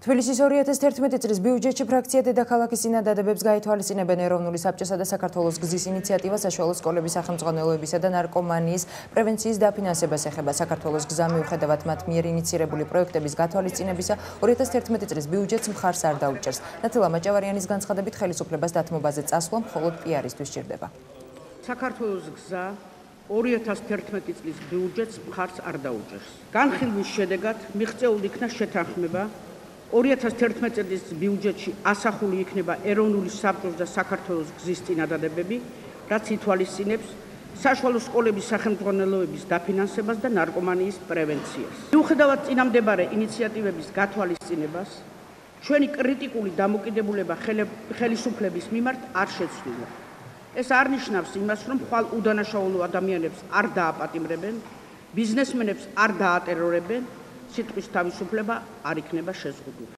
თბილისის 2011 წლის ბიუჯეტში ფრაქცია დედაქალაქის წინადადებებს გაითვალისწინებენ ეროვნული საბჭოსა და საქართველოს გზის ინიციატივა საშუალო სკოლების სახელმძღვანელოებისა და ნარკომანიის პრევენციის დაფინანსებას ეხება. საქართველოს გზა მიუხედავად მათ მიერ ინიცირებული პროექტების გათვალისწინებისა 2011 წლის ბიუჯეტს მხარს არ დაუჭერს. ნათელა მაჭავარიანის განცხადებით ხელისუფლებას დათმობაზე წასვლა მხოლოდ პიარისთვის სჭირდება. საქართველოს გზა 2011 წლის ბიუჯეტს მხარს არ დაუჭერს. განხილვის შედეგად მიღწეულ იქნა შეთანხმება 2011 წლის ბიუჯეტში ასახული იქნება ეროვნული საბჭოს და საქართველოს გზის წინადადებები, რაც ითვალისწინებს საშუალო სკოლების სახელმძღვანელოების დაფინანსებას და ნარკომანიის პრევენციას. მიუხედავად წინამდებარე ინიციატივების გათვალისწინებას, ჩვენი კრიტიკული დამოკიდებულება ხელისუფლების მიმართ არ შეცვლილა. ეს არ ნიშნავს იმას, რომ ხვალ უდანაშაულო ადამიანებს არ დააპატიმრებენ, ბიზნესმენებს არ დაატერორებენ, სიტყვის თავისუფლება არ იქნება შეზღუდული.